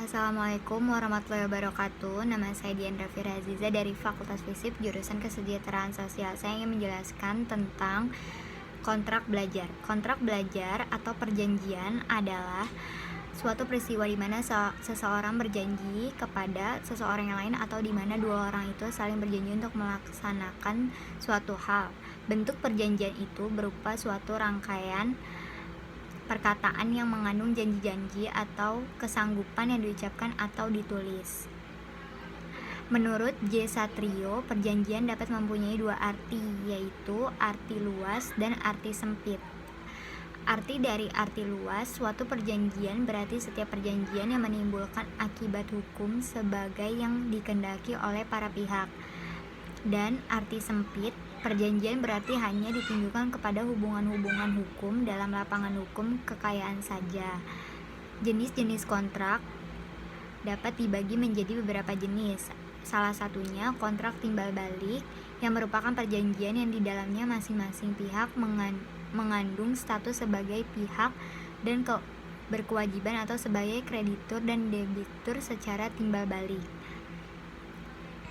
Assalamualaikum warahmatullahi wabarakatuh. Nama saya Diandra Firaziza dari Fakultas Fisip jurusan Kesejahteraan Sosial. Saya ingin menjelaskan tentang kontrak belajar. Kontrak belajar atau perjanjian adalah suatu peristiwa di mana seseorang berjanji kepada seseorang yang lain atau di mana dua orang itu saling berjanji untuk melaksanakan suatu hal. Bentuk perjanjian itu berupa suatu rangkaian perkataan yang mengandung janji-janji atau kesanggupan yang diucapkan atau ditulis. Menurut J. Satrio, perjanjian dapat mempunyai dua arti, yaitu arti luas dan arti sempit. Arti dari arti luas, suatu perjanjian berarti setiap perjanjian yang menimbulkan akibat hukum sebagai yang dikehendaki oleh para pihak. Dan arti sempit, perjanjian berarti hanya ditunjukkan kepada hubungan-hubungan hukum dalam lapangan hukum kekayaan saja. Jenis-jenis kontrak dapat dibagi menjadi beberapa jenis. Salah satunya kontrak timbal balik yang merupakan perjanjian yang di dalamnya masing-masing pihak mengandung status sebagai pihak dan berkewajiban atau sebagai kreditur dan debitur secara timbal balik.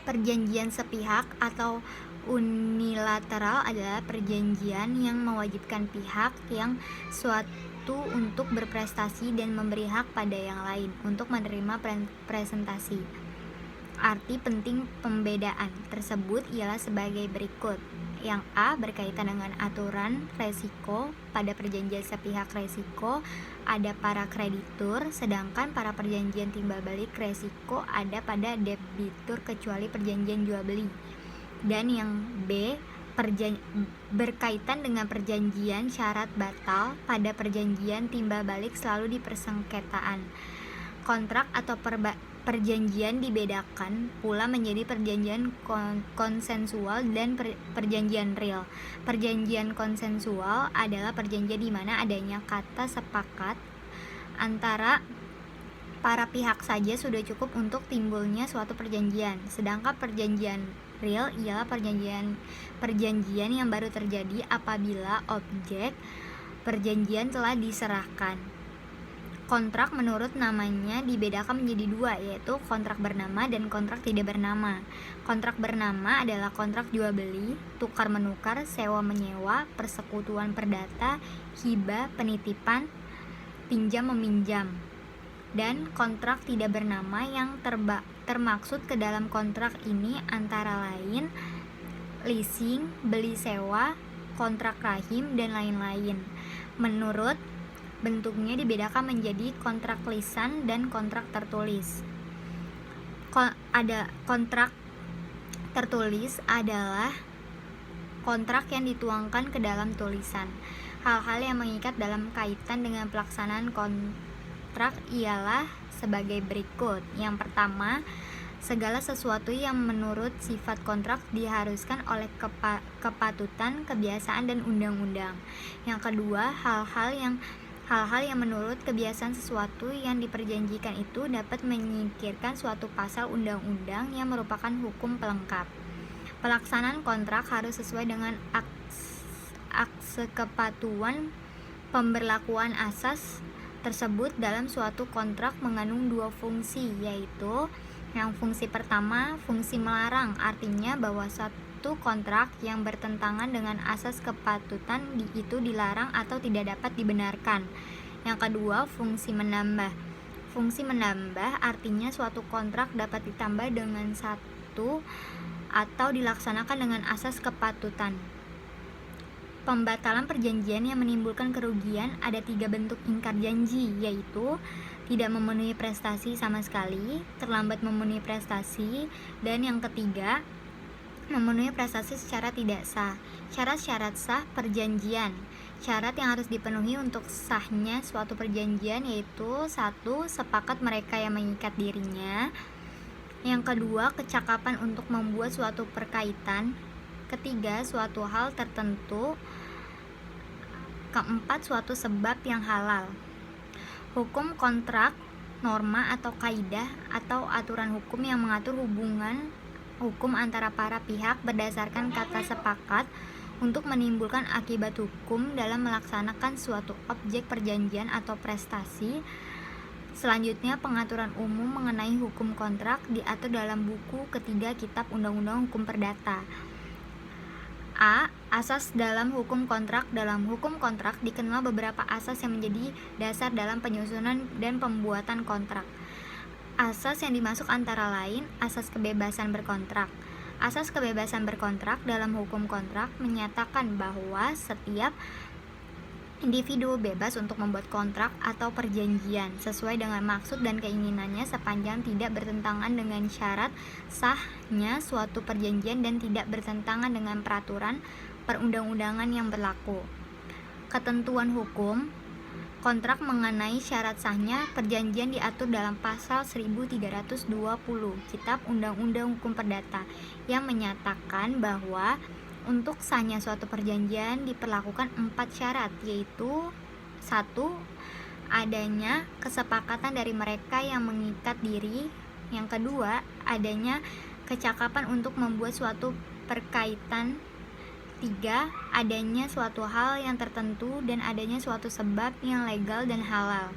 Perjanjian sepihak atau unilateral adalah perjanjian yang mewajibkan pihak yang suatu untuk berprestasi dan memberi hak pada yang lain untuk menerima presentasi. Arti penting pembedaan tersebut ialah sebagai berikut. Yang A berkaitan dengan aturan resiko. Pada perjanjian sepihak resiko ada para kreditur, sedangkan para perjanjian timbal balik resiko ada pada debitur kecuali perjanjian jual beli. Dan yang B berkaitan dengan perjanjian syarat batal. Pada perjanjian timbal balik selalu dipersengketaan. Kontrak atau perjanjian dibedakan pula menjadi perjanjian konsensual dan perjanjian real. Perjanjian konsensual adalah perjanjian di mana adanya kata sepakat antara para pihak saja sudah cukup untuk timbulnya suatu perjanjian. Sedangkan perjanjian real ialah perjanjian yang baru terjadi apabila objek perjanjian telah diserahkan. Kontrak menurut namanya dibedakan menjadi dua, yaitu kontrak bernama dan kontrak tidak bernama. Kontrak bernama adalah kontrak jual beli, tukar menukar, sewa menyewa, persekutuan perdata, hibah, penitipan, pinjam meminjam. Dan kontrak tidak bernama yang termaksud ke dalam kontrak ini antara lain leasing, beli sewa, kontrak rahim, dan lain-lain. Menurut bentuknya dibedakan menjadi kontrak lisan dan kontrak tertulis. Ada kontrak tertulis adalah kontrak yang dituangkan ke dalam tulisan. Hal-hal yang mengikat dalam kaitan dengan pelaksanaan kontrak ialah sebagai berikut. Yang pertama, segala sesuatu yang menurut sifat kontrak diharuskan oleh kepatutan, kebiasaan, dan undang-undang. Yang kedua, hal-hal yang menurut kebiasaan sesuatu yang diperjanjikan itu dapat menyingkirkan suatu pasal undang-undang yang merupakan hukum pelengkap. Pelaksanaan kontrak harus sesuai dengan akse kepatuhan. Pemberlakuan asas tersebut dalam suatu kontrak mengandung dua fungsi, yaitu yang fungsi pertama, fungsi melarang, artinya bahwa satu kontrak yang bertentangan dengan asas kepatutan itu dilarang atau tidak dapat dibenarkan. Yang kedua, fungsi menambah. Fungsi menambah artinya suatu kontrak dapat ditambah dengan satu atau dilaksanakan dengan asas kepatutan. Pembatalan perjanjian yang menimbulkan kerugian ada 3 bentuk ingkar janji, yaitu tidak memenuhi prestasi sama sekali, terlambat memenuhi prestasi, dan yang ketiga, memenuhi prestasi secara tidak sah. Syarat-syarat sah perjanjian. Syarat yang harus dipenuhi untuk sahnya suatu perjanjian yaitu 1. Sepakat mereka yang mengikat dirinya. Yang kedua, kecakapan untuk membuat suatu perkaitan. Ketiga, suatu hal tertentu. Keempat, suatu sebab yang halal. Hukum kontrak, norma atau kaidah atau aturan hukum yang mengatur hubungan hukum antara para pihak berdasarkan kata sepakat untuk menimbulkan akibat hukum dalam melaksanakan suatu objek perjanjian atau prestasi. Selanjutnya, pengaturan umum mengenai hukum kontrak diatur dalam buku ketiga Kitab Undang-Undang Hukum Perdata. A. Asas dalam hukum kontrak. Dalam hukum kontrak dikenal beberapa asas yang menjadi dasar dalam penyusunan dan pembuatan kontrak. Asas yang dimaksud antara lain asas kebebasan berkontrak. Asas kebebasan berkontrak dalam hukum kontrak menyatakan bahwa setiap individu bebas untuk membuat kontrak atau perjanjian sesuai dengan maksud dan keinginannya sepanjang tidak bertentangan dengan syarat sahnya suatu perjanjian dan tidak bertentangan dengan peraturan perundang-undangan yang berlaku. Ketentuan hukum kontrak mengenai syarat sahnya perjanjian diatur dalam pasal 1320 Kitab Undang-Undang Hukum Perdata yang menyatakan bahwa untuk sahnya suatu perjanjian diperlakukan 4 syarat, yaitu 1. Adanya kesepakatan dari mereka yang mengikat diri. Yang kedua, adanya kecakapan untuk membuat suatu perkaitan. 3. Adanya suatu hal yang tertentu dan adanya suatu sebab yang legal dan halal.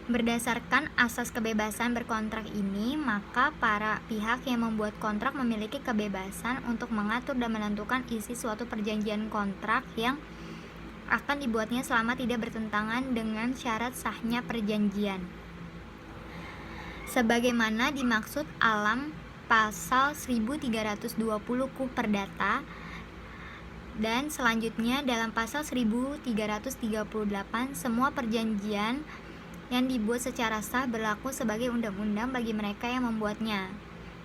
Berdasarkan asas kebebasan berkontrak ini, maka para pihak yang membuat kontrak memiliki kebebasan untuk mengatur dan menentukan isi suatu perjanjian kontrak yang akan dibuatnya selama tidak bertentangan dengan syarat sahnya perjanjian. Sebagaimana dimaksud alam pasal 1320 KUH Perdata dan selanjutnya dalam pasal 1338 semua perjanjian yang dibuat secara sah berlaku sebagai undang-undang bagi mereka yang membuatnya.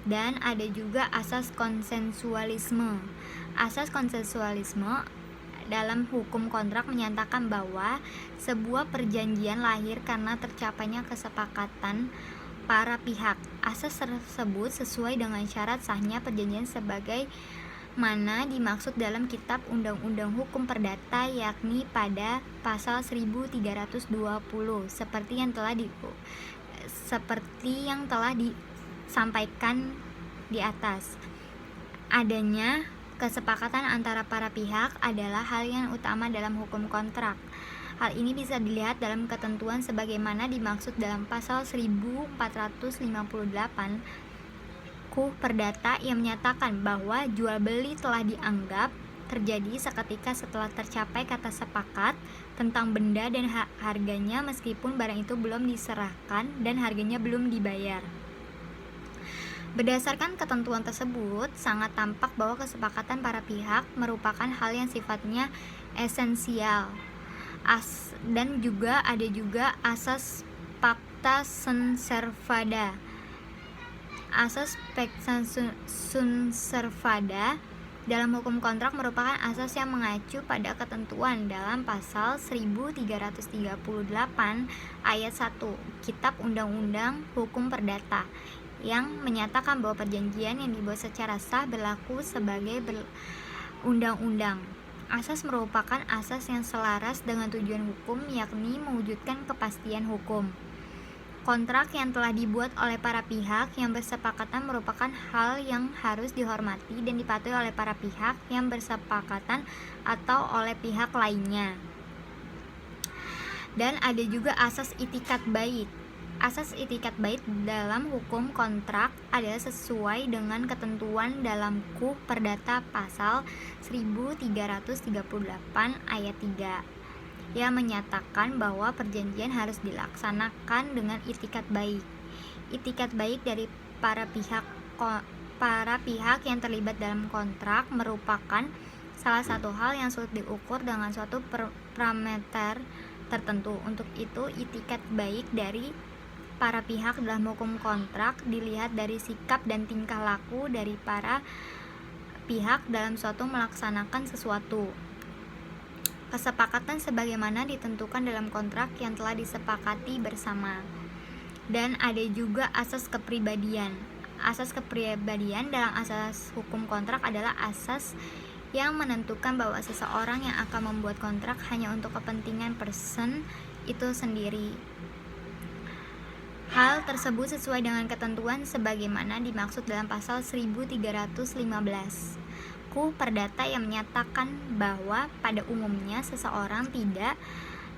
Dan ada juga asas konsensualisme. Asas konsensualisme dalam hukum kontrak menyatakan bahwa sebuah perjanjian lahir karena tercapainya kesepakatan para pihak. Asas tersebut sesuai dengan syarat sahnya perjanjian sebagai mana dimaksud dalam Kitab Undang-Undang Hukum Perdata, yakni pada pasal 1320 seperti yang telah disampaikan di atas. Adanya kesepakatan antara para pihak adalah hal yang utama dalam hukum kontrak. Hal ini bisa dilihat dalam ketentuan sebagaimana dimaksud dalam pasal 1458 KUH Perdata yang menyatakan bahwa jual beli telah dianggap terjadi seketika setelah tercapai kata sepakat tentang benda dan harganya meskipun barang itu belum diserahkan dan harganya belum dibayar. Berdasarkan ketentuan tersebut, sangat tampak bahwa kesepakatan para pihak merupakan hal yang sifatnya esensial. Dan juga ada asas pacta sunt servanda. Asas pacta sunt servanda dalam hukum kontrak merupakan asas yang mengacu pada ketentuan dalam pasal 1338 ayat 1 Kitab Undang-Undang Hukum Perdata yang menyatakan bahwa perjanjian yang dibuat secara sah berlaku sebagai undang-undang. Asas merupakan asas yang selaras dengan tujuan hukum, yakni mewujudkan kepastian hukum. Kontrak yang telah dibuat oleh para pihak yang bersepakatan merupakan hal yang harus dihormati dan dipatuhi oleh para pihak yang bersepakatan atau oleh pihak lainnya. Dan ada juga asas itikat baik. Asas itikat baik dalam hukum kontrak adalah sesuai dengan ketentuan dalam KUH Perdata pasal 1338 ayat 3 yang menyatakan bahwa perjanjian harus dilaksanakan dengan itikat baik. Itikat baik dari para pihak yang terlibat dalam kontrak merupakan salah satu hal yang sulit diukur dengan suatu parameter tertentu. Untuk itu, itikat baik dari para pihak dalam hukum kontrak dilihat dari sikap dan tingkah laku dari para pihak dalam suatu melaksanakan sesuatu. Kesepakatan sebagaimana ditentukan dalam kontrak yang telah disepakati bersama. Dan ada juga asas kepribadian. Asas kepribadian dalam asas hukum kontrak adalah asas yang menentukan bahwa seseorang yang akan membuat kontrak hanya untuk kepentingan person itu sendiri. Hal tersebut sesuai dengan ketentuan sebagaimana dimaksud dalam pasal 1315 KUH Perdata yang menyatakan bahwa pada umumnya seseorang tidak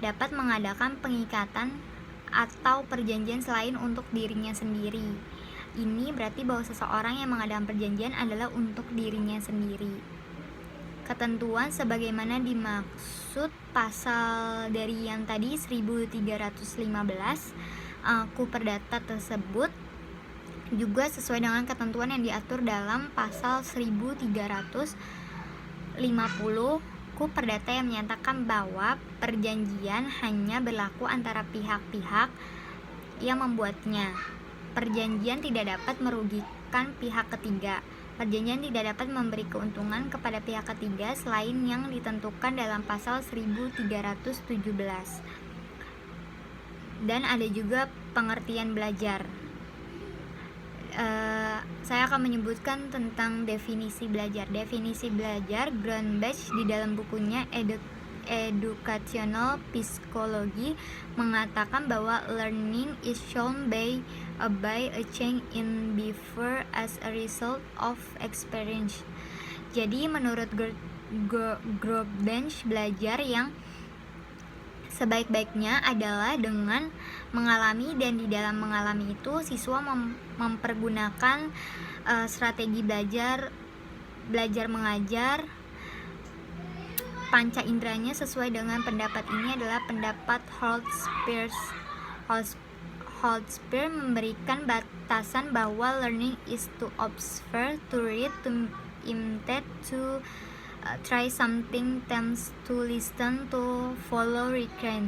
dapat mengadakan pengikatan atau perjanjian selain untuk dirinya sendiri. Ini berarti bahwa seseorang yang mengadakan perjanjian adalah untuk dirinya sendiri. Ketentuan sebagaimana dimaksud pasal dari yang tadi 1315 Ku Perdata tersebut juga sesuai dengan ketentuan yang diatur dalam pasal 1350 Ku Perdata yang menyatakan bahwa perjanjian hanya berlaku antara pihak-pihak yang membuatnya. Perjanjian tidak dapat merugikan pihak ketiga. Perjanjian tidak dapat memberi keuntungan kepada pihak ketiga selain yang ditentukan dalam pasal 1317. Dan ada juga pengertian belajar. Saya akan menyebutkan tentang definisi belajar. Definisi belajar, Grunberg di dalam bukunya Educational Psychology mengatakan bahwa learning is shown by a change in behavior as a result of experience. Jadi menurut Grunberg, belajar yang sebaik-baiknya adalah dengan mengalami, dan di dalam mengalami itu siswa mempergunakan strategi belajar mengajar panca inderanya sesuai dengan pendapat ini adalah pendapat Holtzpeer memberikan batasan bahwa learning is to observe, to read, to imitate, to try something, to listen, to follow, recreate.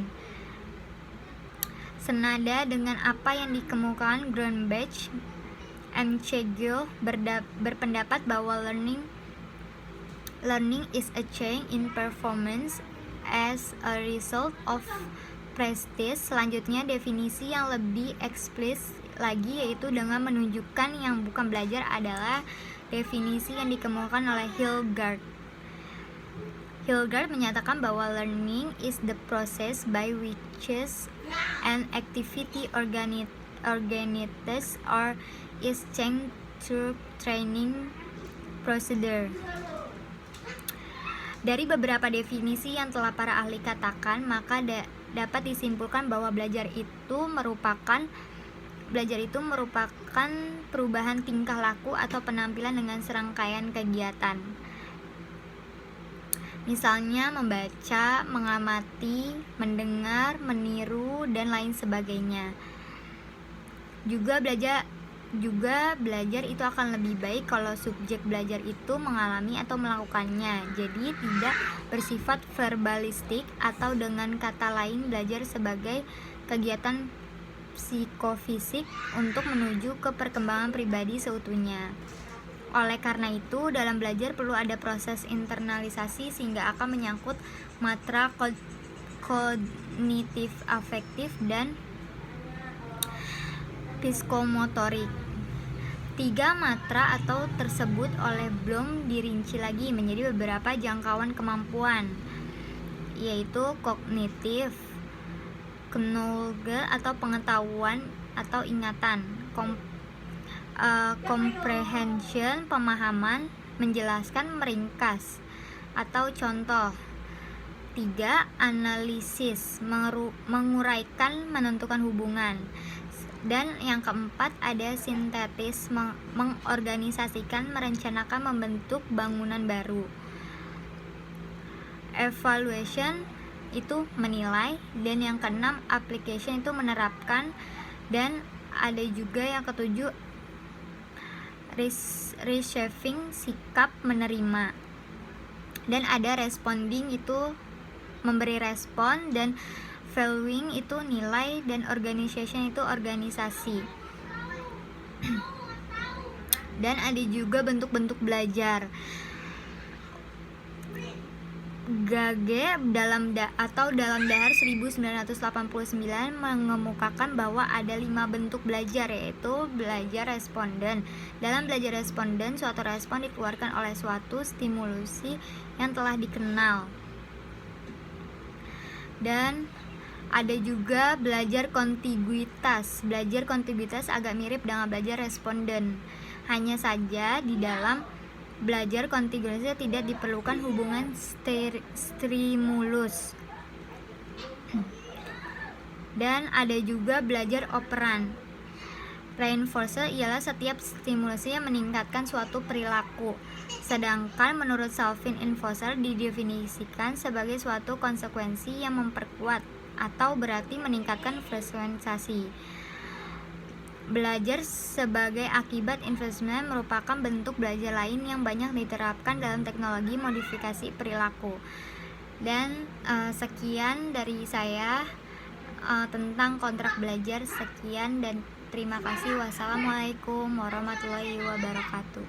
Senada dengan apa yang dikemukakan Grunberg, M.C. Gill berpendapat bahwa learning is a change in performance as a result of practice. Selanjutnya definisi yang lebih eksplisit lagi yaitu dengan menunjukkan yang bukan belajar adalah definisi yang dikemukakan oleh Hildegard menyatakan bahwa learning is the process by which an activity organizes or is changed through training procedure. Dari beberapa definisi yang telah para ahli katakan, maka dapat disimpulkan bahwa belajar itu merupakan perubahan tingkah laku atau penampilan dengan serangkaian kegiatan. Misalnya membaca, mengamati, mendengar, meniru, dan lain sebagainya. Juga belajar itu akan lebih baik kalau subjek belajar itu mengalami atau melakukannya. Jadi tidak bersifat verbalistik, atau dengan kata lain belajar sebagai kegiatan psikofisik untuk menuju ke perkembangan pribadi seutuhnya. Oleh karena itu, dalam belajar perlu ada proses internalisasi sehingga akan menyangkut matra kognitif, afektif, dan psikomotorik. 3 matra atau tersebut oleh Bloom dirinci lagi menjadi beberapa jangkauan kemampuan, yaitu kognitif, knowledge atau pengetahuan atau ingatan, comprehension pemahaman, menjelaskan, meringkas atau contoh. 3. Analisis, menguraikan, menentukan hubungan. Dan yang keempat ada sintetis, mengorganisasikan, merencanakan, membentuk bangunan baru. Evaluation itu menilai, dan yang keenam application itu menerapkan, dan ada juga yang ketujuh receiving, sikap menerima, dan ada responding itu memberi respon, dan valuing itu nilai, dan organization itu organisasi. Dan ada juga bentuk-bentuk belajar. Gage dalam dahar 1989 mengemukakan bahwa ada 5 bentuk belajar, yaitu belajar responden. Dalam belajar responden, suatu respon dikeluarkan oleh suatu stimulusi yang telah dikenal. Dan ada juga belajar kontiguitas. Belajar kontiguitas agak mirip dengan belajar responden. Hanya saja di dalam belajar kontiguitas tidak diperlukan hubungan stimulus. Dan ada juga belajar operan. Reinforcer ialah setiap stimulasi yang meningkatkan suatu perilaku. Sedangkan menurut Salvin-Infoser didefinisikan sebagai suatu konsekuensi yang memperkuat atau berarti meningkatkan frekuensi. Belajar sebagai akibat investment merupakan bentuk belajar lain yang banyak diterapkan dalam teknologi modifikasi perilaku. Dan sekian dari saya tentang kontrak belajar. Sekian dan terima kasih. Wassalamualaikum warahmatullahi wabarakatuh.